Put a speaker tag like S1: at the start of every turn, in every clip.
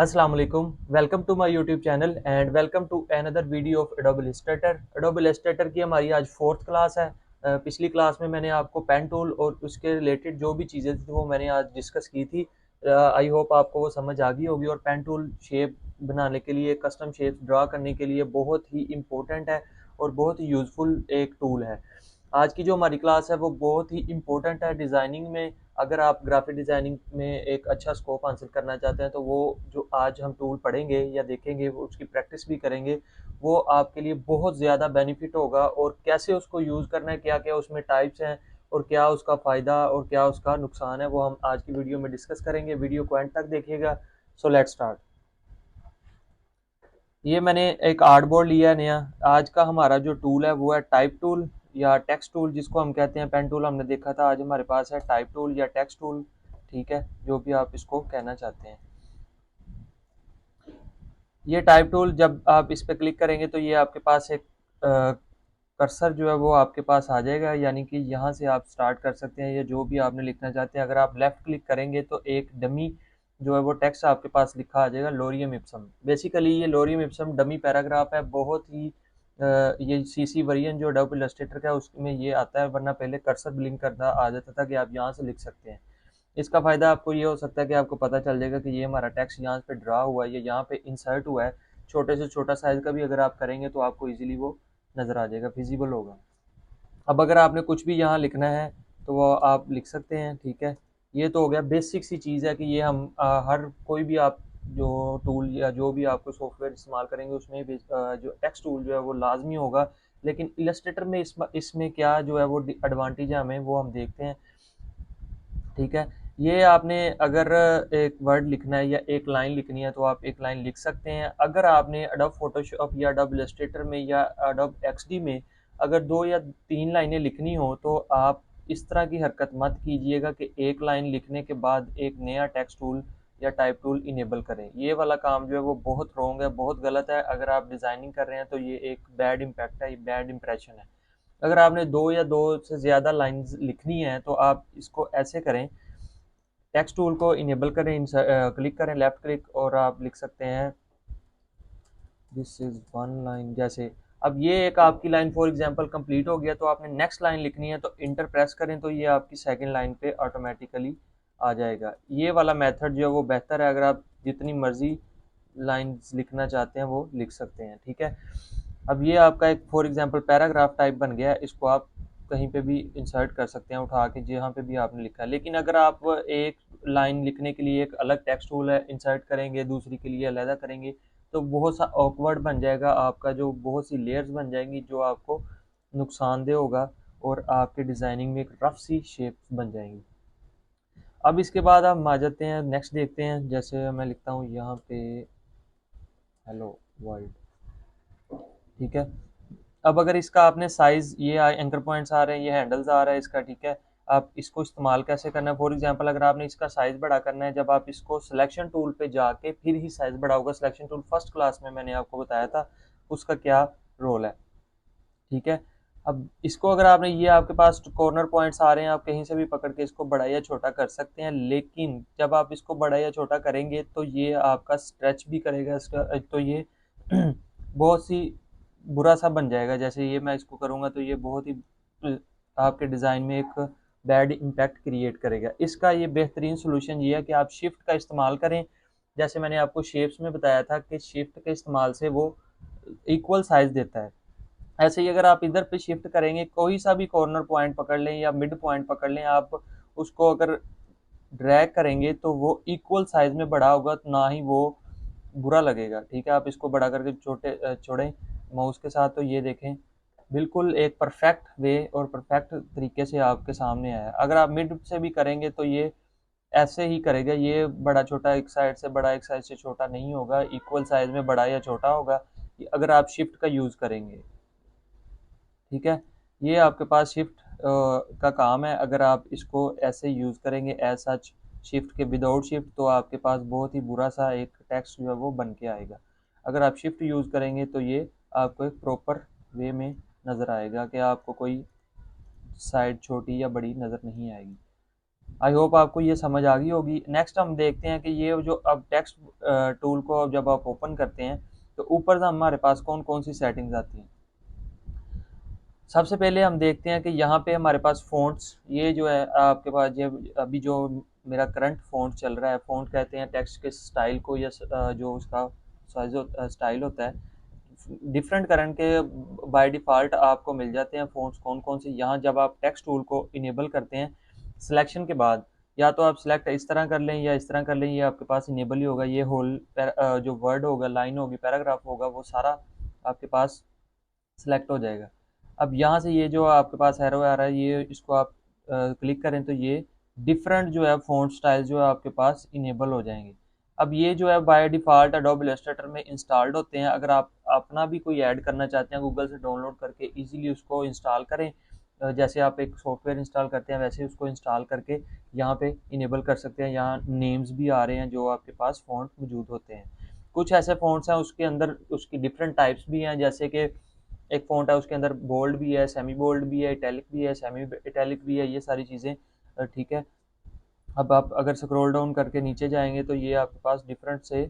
S1: अस्सलाम वालेकुम, welcome to my YouTube channel and welcome to another video of Adobe Illustrator. Adobe Illustrator की हमारी आज फोर्थ क्लास है। पिछली क्लास में मैंने आपको पेन टूल और उसके रिलेटेड जो भी चीज़ें थी वो मैंने आज डिस्कस की थी। आई होप आपको वो समझ आ गई होगी। और पेन टूल शेप बनाने के लिए, कस्टम शेप ड्रा करने के लिए बहुत ही इम्पोर्टेंट है और बहुत ही यूज़फुल एक टूल है। आज की जो हमारी क्लास है वो बहुत ही इम्पोर्टेंट है डिज़ाइनिंग में। अगर आप ग्राफिक डिज़ाइनिंग में एक अच्छा स्कोप हासिल करना चाहते हैं तो वो जो आज हम टूल पढ़ेंगे या देखेंगे, वो उसकी प्रैक्टिस भी करेंगे, वो आपके लिए बहुत ज़्यादा बेनिफिट होगा। और कैसे उसको यूज़ करना है, क्या क्या उसमें टाइप्स हैं और क्या उसका फ़ायदा और क्या उसका नुकसान है, वो हम आज की वीडियो में डिस्कस करेंगे। वीडियो को एंड तक देखिएगा। So let's start. ये मैंने एक आर्टबोर्ड लिया है नया। आज का हमारा जो टूल है वो है टाइप टूल या टेक्स्ट टूल, जिसको हम कहते हैं। पेन टूल हमने देखा था, आज हमारे पास है टाइप टूल या टेक्स्ट टूल। ठीक है, जो भी आप इसको कहना चाहते हैं। ये टाइप टूल जब आप इस पर क्लिक करेंगे तो ये आपके पास एक कर्सर जो है वो आपके पास आ जाएगा, यानी कि यहाँ से आप स्टार्ट कर सकते हैं ये जो भी आपने लिखना चाहते हैं। अगर आप लेफ्ट क्लिक करेंगे तो एक डमी जो है वो टेक्स्ट आपके पास लिखा आ जाएगा, लोरियम इप्सम। बेसिकली ये लोरियम इप्सम डमी पैराग्राफ है। बहुत ही ये सीसी वर्जन जो डब इलस्ट्रेटर का है उसमें ये आता है, वरना पहले कर्सर ब्लिंक करना आ जाता था कि आप यहाँ से लिख सकते हैं। इसका फ़ायदा आपको ये हो सकता है कि आपको पता चल जाएगा कि ये हमारा टेक्स्ट यहाँ पे ड्रा हुआ है, ये यहाँ पे इंसर्ट हुआ है। छोटे से छोटा साइज़ का भी अगर आप करेंगे तो आपको इजीली वो नज़र आ जाएगा, विजिबल होगा। अब अगर आपने कुछ भी यहाँ लिखना है तो वो आप लिख सकते हैं। ठीक है, ये तो हो गया बेसिक सी चीज़ है कि ये हम हर कोई भी आप जो टूल या जो भी आपको सॉफ्टवेयर इस्तेमाल करेंगे उसमें भी जो टेक्स्ट टूल जो है वो लाजमी होगा। लेकिन इलस्ट्रेटर में इसमें क्या जो है वो एडवांटेज है हमें, वो हम देखते हैं। ठीक है, ये आपने अगर एक वर्ड लिखना है या एक लाइन लिखनी है तो आप एक लाइन लिख सकते हैं। अगर आपने एडोब फोटोशॉप या एडोब इलस्ट्रेटर में या एडोब एक्सडी में अगर 2 या 3 लाइनें लिखनी हो तो आप इस तरह की हरकत मत कीजिएगा कि एक लाइन लिखने के बाद एक नया टेक्स्ट टूल या टाइप टूल इनेबल करें। ये वाला काम जो है वो बहुत रॉन्ग है, बहुत गलत है। अगर आप डिज़ाइनिंग कर रहे हैं तो ये एक बैड इम्पैक्ट है, ये बैड इंप्रेशन है। अगर आपने 2 या 2 से ज़्यादा लाइन्स लिखनी है तो आप इसको ऐसे करें, टेक्स्ट टूल को इनेबल करें, क्लिक करें लेफ्ट क्लिक और आप लिख सकते हैं दिस इज वन लाइन जैसे। अब ये एक आपकी लाइन फॉर एग्जांपल कंप्लीट हो गया, तो आपने नेक्स्ट लाइन लिखनी है तो इंटर प्रेस करें तो ये आपकी सेकंड लाइन पे ऑटोमेटिकली आ जाएगा। ये वाला मेथड जो है वो बेहतर है। अगर आप जितनी मर्जी लाइंस लिखना चाहते हैं वो लिख सकते हैं। ठीक है, अब ये आपका एक फॉर एग्जांपल पैराग्राफ टाइप बन गया है। इसको आप कहीं पे भी इंसर्ट कर सकते हैं उठा के जहाँ पे भी आपने लिखा है। लेकिन अगर आप एक लाइन लिखने के लिए एक अलग टेक्स्ट टूल है इंसर्ट करेंगे, दूसरी के लिए अलहदा करेंगे, तो बहुत सा ऑकवर्ड बन जाएगा आपका, जो बहुत सी लेयर्स बन जाएंगी जो आपको नुकसानदेह होगा और आपके डिज़ाइनिंग में एक रफ सी शेप बन जाएंगी। अब इसके बाद हम आ जाते हैं, नेक्स्ट देखते हैं। जैसे मैं लिखता हूँ यहाँ पे हेलो वर्ल्ड। ठीक है, अब अगर इसका आपने साइज, ये एंकर पॉइंट्स आ रहे हैं, ये हैंडल्स आ रहा है इसका। ठीक है, आप इसको इस्तेमाल कैसे करना है। फॉर एग्जांपल अगर आपने इसका साइज बड़ा करना है, जब आप इसको सिलेक्शन टूल पे जाके फिर ही साइज बड़ा होगा। सिलेक्शन टूल फर्स्ट क्लास में मैंने आपको बताया था उसका क्या रोल है। ठीक है, अब इसको अगर आपने, ये आपके पास कॉर्नर पॉइंट्स आ रहे हैं, आप कहीं से भी पकड़ के इसको बड़ा या छोटा कर सकते हैं। लेकिन जब आप इसको बड़ा या छोटा करेंगे तो ये आपका स्ट्रेच भी करेगा इसका, तो ये बहुत सी बुरा सा बन जाएगा। जैसे ये मैं इसको करूँगा तो ये बहुत ही आपके डिज़ाइन में एक बैड इम्पैक्ट क्रिएट करेगा। इसका ये बेहतरीन सोल्यूशन ये है कि आप शिफ्ट का इस्तेमाल करें। जैसे मैंने आपको शेप्स में बताया था कि शिफ्ट के इस्तेमाल से वो इक्वल साइज देता है। ऐसे ही अगर आप इधर पे शिफ्ट करेंगे, कोई सा भी कॉर्नर पॉइंट पकड़ लें या मिड पॉइंट पकड़ लें, आप उसको अगर ड्रैग करेंगे तो वो इक्वल साइज में बड़ा होगा, तो ना ही वो बुरा लगेगा। ठीक है, आप इसको बड़ा करके छोड़ें माउस के साथ तो ये देखें बिल्कुल एक परफेक्ट वे और परफेक्ट तरीके से आपके सामने आया। अगर आप मिड से भी करेंगे तो ये ऐसे ही करेगा, ये बड़ा छोटा एक साइड से बड़ा एक साइड से छोटा नहीं होगा, इक्वल साइज में बड़ा या छोटा होगा अगर आप शिफ्ट का यूज़ करेंगे। ठीक है, ये आपके पास शिफ्ट का काम है। अगर आप इसको ऐसे यूज़ करेंगे एज सच, शिफ्ट के विदाउट शिफ्ट, तो आपके पास बहुत ही बुरा सा एक टेक्स्ट जो है वो बन के आएगा। अगर आप शिफ्ट यूज़ करेंगे तो ये आपको एक प्रॉपर वे में नज़र आएगा कि आपको कोई साइड छोटी या बड़ी नज़र नहीं आएगी। आई होप आपको ये समझ आ गई होगी। नेक्स्ट हम देखते हैं कि ये जो अब टेक्स्ट टूल को अब जब आप ओपन करते हैं तो ऊपर से हमारे पास कौन कौन सी सेटिंग्स आती हैं। सबसे पहले हम देखते हैं कि यहाँ पे हमारे पास फ़ॉन्ट्स, ये जो है आपके पास ये अभी जो मेरा करंट फ़ॉन्ट चल रहा है, फ़ॉन्ट कहते हैं टेक्स्ट के स्टाइल को, या जो उसका साइज स्टाइल होता है डिफरेंट करंट के बाय डिफ़ॉल्ट आपको मिल जाते हैं फ़ॉन्ट्स कौन कौन से। यहाँ जब आप टेक्स्ट टूल को इनेबल करते हैं सिलेक्शन के बाद, या तो आप सिलेक्ट इस तरह कर लें या इस तरह कर लें, ये आपके पास इनेबल ही होगा। ये होल जो वर्ड होगा, लाइन होगी, पैराग्राफ होगा, वो सारा आपके पास सिलेक्ट हो जाएगा। अब यहाँ से ये जो आपके पास एरो आ रहा है, ये इसको आप क्लिक करें तो ये डिफरेंट जो है फ़ॉन्ट स्टाइल जो है आपके पास इनेबल हो जाएंगे। अब ये जो है बाय डिफ़ॉल्ट एडोब इलस्ट्रेटर में इंस्टॉल्ड होते हैं। अगर आप अपना भी कोई ऐड करना चाहते हैं गूगल से डाउनलोड करके इजीली उसको इंस्टॉल करें। जैसे आप एक सॉफ्टवेयर इंस्टॉल करते हैं वैसे उसको इंस्टॉल करके यहाँ पे इनेबल कर सकते हैं। यहाँ नेम्स भी आ रहे हैं जो आपके पास फ़ॉन्ट मौजूद होते हैं। कुछ ऐसे फ़ॉन्ट्स हैं उसके अंदर उसकी डिफरेंट टाइप्स भी हैं, जैसे कि एक फ़ॉन्ट है उसके अंदर बोल्ड भी है, सेमी बोल्ड भी है, इटैलिक भी है, सेमी इटैलिक भी है, ये सारी चीज़ें ठीक है। अब आप अगर स्क्रॉल डाउन करके नीचे जाएंगे तो ये आपके पास डिफरेंट से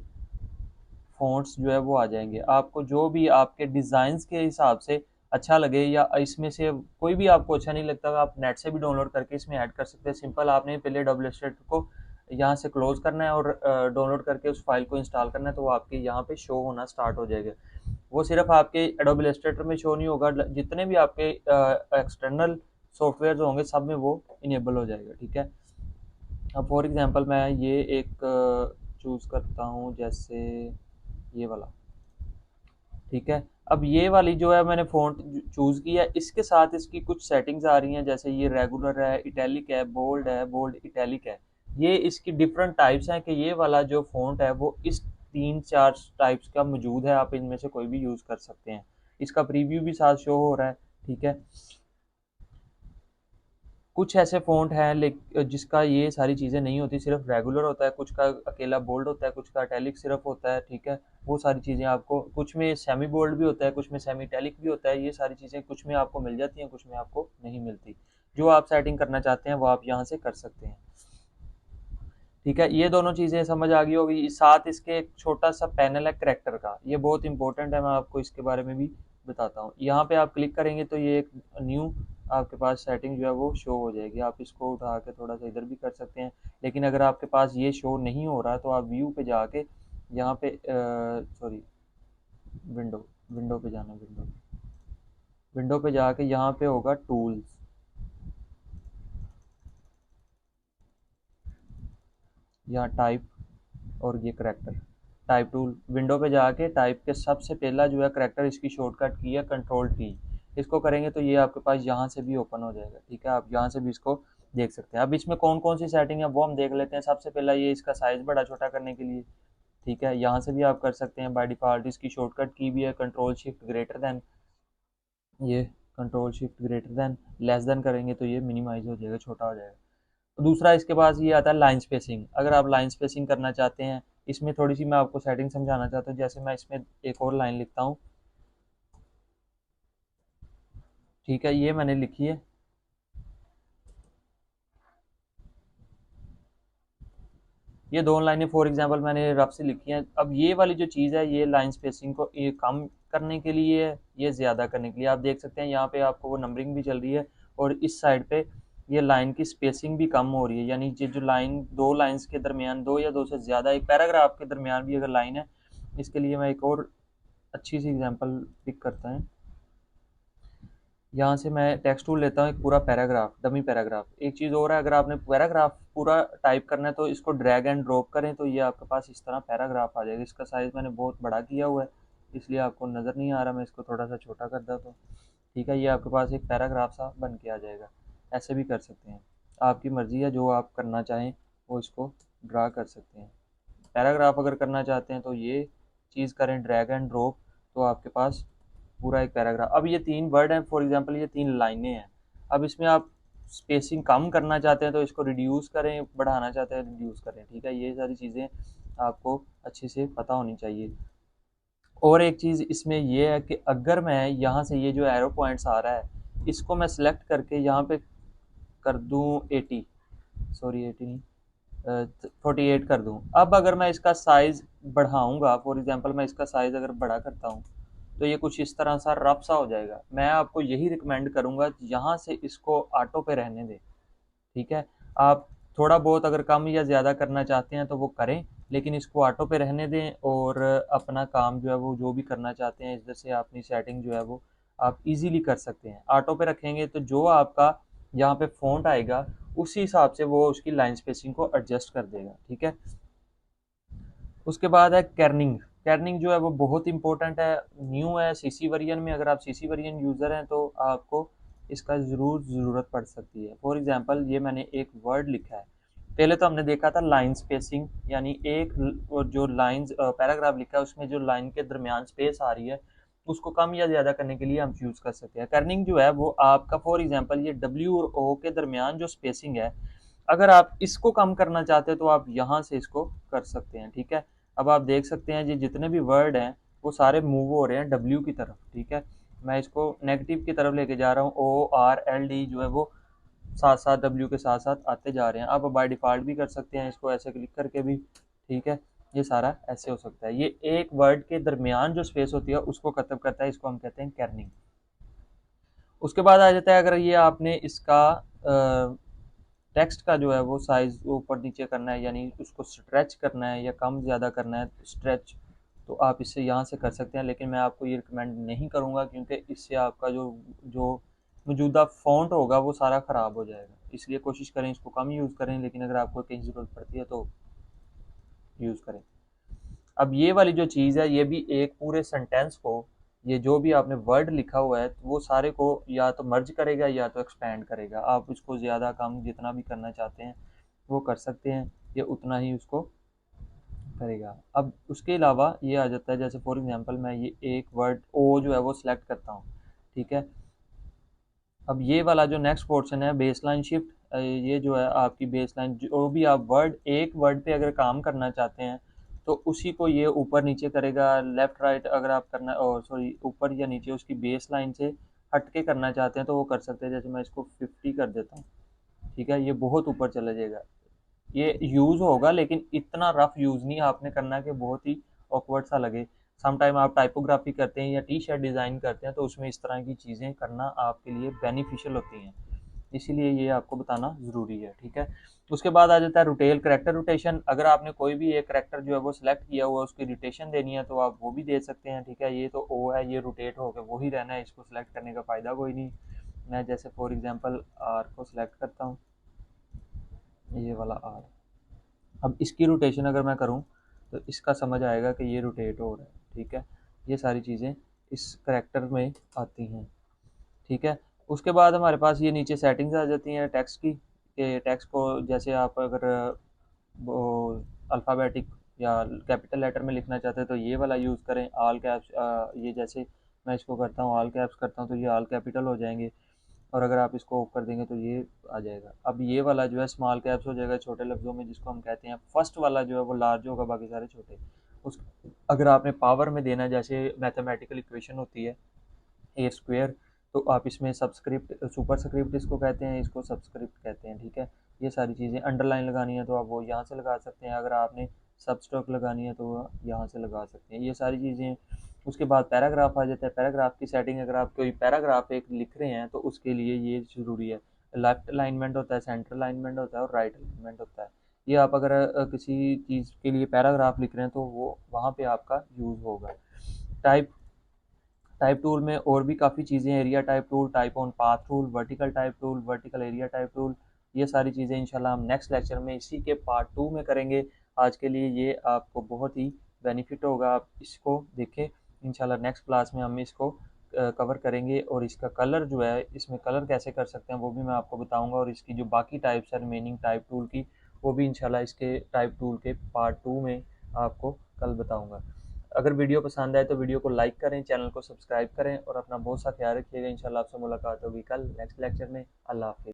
S1: फ़ॉन्ट्स जो है वो आ जाएंगे। आपको जो भी आपके डिज़ाइंस के हिसाब से अच्छा लगे, या इसमें से कोई भी आपको अच्छा नहीं लगता, आप नेट से भी डाउनलोड करके इसमें ऐड कर सकते हैं। सिंपल आपने पहले डबल इलस्ट्रेटर को यहाँ से क्लोज करना है और डाउनलोड करके उस फाइल को इंस्टॉल करना है, तो वो आपके यहाँ पे शो होना स्टार्ट हो जाएगा। वो सिर्फ आपके एडोब इलस्ट्रेटर में शो नहीं होगा, जितने भी आपके एक्सटर्नल सॉफ्टवेयर होंगे सब में वो इनेबल हो जाएगा। ठीक है। अब फॉर एग्जांपल मैं ये एक चूज़ करता हूँ, जैसे ये वाला। ठीक है। अब ये वाली जो है मैंने फ़ॉन्ट चूज़ किया, इसके साथ इसकी कुछ सेटिंग्स आ रही हैं, जैसे ये रेगुलर है, इटैलिक है, बोल्ड इटैलिक है। ये इसकी डिफरेंट टाइप्स हैं कि ये वाला जो फ़ॉन्ट है वो इस 3-4 टाइप्स का मौजूद है, आप इनमें से कोई भी यूज़ कर सकते हैं। इसका प्रीव्यू भी साथ शो हो रहा है। ठीक है। कुछ ऐसे फ़ॉन्ट हैं जिसका ये सारी चीज़ें नहीं होती, सिर्फ रेगुलर होता है, कुछ का अकेला बोल्ड होता है, कुछ का इटैलिक सिर्फ होता है। ठीक है। वो सारी चीज़ें आपको, कुछ में सेमी बोल्ड भी होता है, कुछ में सेमी इटैलिक भी होता है। ये सारी चीज़ें कुछ में आपको मिल जाती हैं, कुछ में आपको नहीं मिलती। जो आप सेटिंग करना चाहते हैं वो आप यहाँ से कर सकते हैं। ठीक है। ये दोनों चीज़ें समझ आ गई होगी। साथ इसके एक छोटा सा पैनल है करैक्टर का, ये बहुत इंपॉर्टेंट है, मैं आपको इसके बारे में भी बताता हूँ। यहाँ पे आप क्लिक करेंगे तो ये एक न्यू आपके पास सेटिंग जो है वो शो हो जाएगी। आप इसको उठा के थोड़ा सा इधर भी कर सकते हैं, लेकिन अगर आपके पास ये शो नहीं हो रहा है तो आप व्यू पे जाके यहाँ पे सॉरी विंडो विंडो पे जाना, विंडो पे जाके यहाँ पे होगा टूल्स, यहाँ टाइप और ये करैक्टर। टाइप टूल विंडो पे जाके टाइप के सबसे पहला जो है करैक्टर, इसकी शॉर्टकट की है कंट्रोल T। इसको करेंगे तो ये आपके पास यहाँ से भी ओपन हो जाएगा। ठीक है। आप यहाँ से भी इसको देख सकते हैं। अब इसमें कौन कौन सी सेटिंग है वो हम देख लेते हैं। सबसे पहला ये इसका साइज़ बड़ा छोटा करने के लिए। ठीक है। यहाँ से भी आप कर सकते हैं। बाय डिफ़ॉल्ट इसकी शॉर्टकट की भी है कंट्रोल शिफ्ट ग्रेटर दैन, ये control shift greater than, less than करेंगे तो ये मिनिमाइज हो जाएगा, छोटा हो जाएगा। दूसरा इसके पास ये आता है लाइन स्पेसिंग। अगर आप लाइन स्पेसिंग करना चाहते हैं, इसमें थोड़ी सी मैं आपको सेटिंग समझाना चाहता हूँ। जैसे मैं इसमें एक और लाइन लिखता हूँ। ठीक है। ये मैंने लिखी है, ये दो लाइनें फॉर एग्जांपल मैंने रफ से लिखी हैं। अब ये वाली जो चीज़ है ये लाइन स्पेसिंग को ये कम करने के लिए है, ये ज़्यादा करने के लिए। आप देख सकते हैं यहाँ पे आपको वो नंबरिंग भी चल रही है, और इस साइड पे ये लाइन की स्पेसिंग भी कम हो रही है। यानी ये जो लाइन, दो लाइंस के दरमियान, दो या दो से ज़्यादा, एक पैराग्राफ के दरमियान भी अगर लाइन है, इसके लिए मैं एक और अच्छी सी एग्जांपल पिक करता है। यहाँ से मैं टेक्स्ट टूल लेता हूँ, एक पूरा पैराग्राफ, डमी पैराग्राफ। एक चीज़ और है, अगर आपने पैराग्राफ पूरा टाइप करना है तो इसको ड्रैग एंड ड्रॉप करें तो ये आपके पास इस तरह पैराग्राफ आ जाएगा। इसका साइज़ मैंने बहुत बड़ा किया हुआ है, इसलिए आपको नज़र नहीं आ रहा। मैं इसको थोड़ा सा छोटा कर देता हूँ। ठीक है। ये आपके पास एक पैराग्राफ सा बन के आ जाएगा। ऐसे भी कर सकते हैं, आपकी मर्ज़ी है, जो आप करना चाहें वो इसको ड्रा कर सकते हैं। पैराग्राफ अगर करना चाहते हैं तो ये चीज़ करें, ड्रैग एंड ड्रॉप, तो आपके पास पूरा एक पैराग्राफ। अब ये 3 वर्ड हैं, फॉर एग्जांपल ये 3 लाइनें हैं। अब इसमें आप स्पेसिंग कम करना चाहते हैं तो इसको रिड्यूस करें, बढ़ाना चाहते हैं रिड्यूस करें। ठीक है। ये सारी चीज़ें आपको अच्छे से पता होनी चाहिए। और एक चीज़ इसमें ये है कि अगर मैं यहाँ से ये जो एरो पॉइंट्स आ रहा है, इसको मैं सिलेक्ट करके यहाँ पे कर दूँ 80, सॉरी 80 नहीं, 48 कर दूं। अब अगर मैं इसका साइज़ बढ़ाऊंगा, फॉर एग्जांपल मैं इसका साइज़ अगर बड़ा करता हूं तो ये कुछ इस तरह सा रफ सा हो जाएगा। मैं आपको यही रिकमेंड करूंगा यहाँ से इसको ऑटो पे रहने दें, ठीक है। आप थोड़ा बहुत अगर कम या ज़्यादा करना चाहते हैं तो वो करें, लेकिन इसको ऑटो पे रहने दें और अपना काम जो है वो जो भी करना चाहते हैं इधर से अपनी सेटिंग जो है वो आप इजीली कर सकते हैं। ऑटो पे रखेंगे तो जो आपका यहाँ पे फ़ॉन्ट आएगा उसी हिसाब से वो उसकी लाइन स्पेसिंग को एडजस्ट कर देगा, ठीक है। उसके बाद है kerning। kerning जो है वो बहुत इंपॉर्टेंट है, न्यू है सीसी वर्जन में। अगर आप सीसी वर्जन यूज़र हैं तो आपको इसका ज़रूरत पड़ सकती है। फॉर एग्जांपल ये मैंने एक वर्ड लिखा है, पहले तो हमने देखा था लाइन स्पेसिंग, यानी एक जो लाइंस पैराग्राफ लिखा है उसमें जो लाइन के दरमियान स्पेस आ रही है उसको कम या ज़्यादा करने के लिए हम यूज़ कर सकते हैं। kerning जो है वो आपका फॉर एग्जांपल ये W और O के दरमियान जो स्पेसिंग है, अगर आप इसको कम करना चाहते हैं तो आप यहाँ से इसको कर सकते हैं, ठीक है। अब आप देख सकते हैं ये जितने भी वर्ड हैं वो सारे मूव हो रहे हैं डब्ल्यू की तरफ, ठीक है। मैं इसको नेगेटिव की तरफ लेके जा रहा हूँ, ORLD जो है वो साथ साथ डब्ल्यू के साथ साथ आते जा रहे हैं। आप बाय डिफ़ॉल्ट भी कर सकते हैं इसको ऐसे क्लिक करके भी, ठीक है। ये सारा ऐसे हो सकता है। ये एक वर्ड के दरमियान जो स्पेस होती है उसको खत्म करता है, इसको हम कहते हैं kerning। उसके बाद आ जाता है अगर ये आपने इसका टेक्स्ट का जो है वो साइज़ ऊपर नीचे करना है, यानी उसको स्ट्रेच करना है या कम ज़्यादा करना है स्ट्रेच, तो आप इससे यहाँ से कर सकते हैं। लेकिन मैं आपको ये रिकमेंड नहीं करूँगा क्योंकि इससे आपका जो जो मौजूदा फ़ॉन्ट होगा वो सारा ख़राब हो जाएगा। इसलिए कोशिश करें इसको कम यूज़ करें, लेकिन अगर आपको कहीं ज़रूरत पड़ती है तो यूज़ करें। अब ये वाली जो चीज़ है ये भी एक पूरे सेंटेंस को, ये जो भी आपने वर्ड लिखा हुआ है तो वो सारे को या तो मर्ज करेगा या तो एक्सपैंड करेगा। आप इसको ज़्यादा कम जितना भी करना चाहते हैं वो कर सकते हैं, ये उतना ही उसको करेगा। अब उसके अलावा ये आ जाता है, जैसे फॉर एग्जांपल मैं ये एक वर्ड ओ जो है वो सिलेक्ट करता हूँ, ठीक है। अब ये वाला जो नेक्स्ट पोर्शन है बेसलाइन शिफ्ट, ये जो है आपकी बेसलाइन, जो भी आप वर्ड एक वर्ड पे अगर काम करना चाहते हैं तो उसी को ये ऊपर नीचे करेगा। लेफ्ट राइट अगर आप करना, और सॉरी ऊपर या नीचे उसकी बेस लाइन से हट के करना चाहते हैं तो वो कर सकते हैं। जैसे मैं इसको 50 कर देता हूँ, ठीक है, ये बहुत ऊपर चला जाएगा। ये यूज़ होगा लेकिन इतना रफ यूज़ नहीं आपने करना कि बहुत ही ऑकवर्ड सा लगे। सम टाइम आप टाइपोग्राफी करते हैं या टी शर्ट डिज़ाइन करते हैं तो उसमें इस तरह की चीज़ें करना आपके लिए बेनिफिशियल होती हैं, इसीलिए ये आपको बताना ज़रूरी है, ठीक है। उसके बाद आ जाता है रोटेल करेक्टर रोटेशन। अगर आपने कोई भी एक करेक्टर जो है वो सिलेक्ट किया हुआ उसकी रोटेशन देनी है तो आप वो भी दे सकते हैं, ठीक है। ये तो ओ है, ये रोटेट होकर वही रहना है, इसको सिलेक्ट करने का फ़ायदा कोई नहीं। मैं जैसे फॉर एग्जांपल आर को सिलेक्ट करता हूँ, ये वाला आर, अब इसकी रोटेशन अगर मैं करूँ तो इसका समझ आएगा कि ये रोटेट हो रहा है, ठीक है। ये सारी चीज़ें इस करैक्टर में आती हैं, ठीक है। उसके बाद हमारे पास ये नीचे सेटिंग्स आ जाती हैं टेक्स्ट की, कि टेक्स्ट को जैसे आप अगर वो अल्फ़ाबेटिक या कैपिटल लेटर में लिखना चाहते हैं तो ये वाला यूज़ करें। ऑल कैप्स, ये जैसे मैं इसको करता हूँ ऑल कैप्स करता हूँ तो ये ऑल कैपिटल हो जाएंगे, और अगर आप इसको ऑफ कर देंगे तो ये आ जाएगा। अब ये वाला जो है स्मॉल कैप्स हो जाएगा छोटे लफ्ज़ों में, जिसको हम कहते हैं। फर्स्ट वाला जो है वो लार्ज होगा, बाकी सारे छोटे। उस अगर आपने पावर में देना है, जैसे मैथमेटिकल इक्वेशन होती है ए स्क्वायर, तो आप इसमें सबस्क्रिप्ट सुपर स्क्रिप्ट इसको कहते हैं, इसको सबस्क्रिप्ट कहते हैं, ठीक है। ये सारी चीज़ें अंडरलाइन लगानी है तो आप वो यहाँ से लगा सकते हैं, अगर आपने सबस्ट्रोक लगानी है तो वो यहाँ से लगा सकते हैं, ये सारी चीज़ें। उसके बाद पैराग्राफ आ जाता है। पैराग्राफ की सेटिंग, अगर आप कोई पैराग्राफ एक लिख रहे हैं तो उसके लिए ये ज़रूरी है। लेफ्ट अलाइनमेंट होता है, सेंटर अलाइनमेंट होता है और राइट अलाइनमेंट होता है। ये आप अगर किसी चीज़ के लिए पैराग्राफ लिख रहे हैं तो वो वहाँ पे आपका यूज़ होगा। टाइप टाइप टूल में और भी काफ़ी चीज़ें, area type tool, type on path tool, vertical type tool, vertical area type tool, ये सारी चीज़ें इंशाल्लाह हम नेक्स्ट लेक्चर में इसी के पार्ट 2 में करेंगे। आज के लिए ये आपको बहुत ही बेनिफिट होगा, आप इसको देखें। इंशाल्लाह नेक्स्ट क्लास में हम इसको कवर करेंगे, और इसका कलर जो है, इसमें कलर कैसे कर सकते हैं वो भी मैं आपको बताऊँगा, और इसकी जो बाकी टाइप्स है रिमेनिंग टाइप टूल की, वो भी इंशाल्लाह इसके टाइप टूल के पार्ट 2 में आपको कल बताऊँगा। अगर वीडियो पसंद आए तो वीडियो को लाइक करें, चैनल को सब्सक्राइब करें और अपना बहुत सा ख्याल रखिएगा। इंशाल्लाह आपसे मुलाकात होगी कल नेक्स्ट लेक्चर में। अल्लाह हाफ़िज़।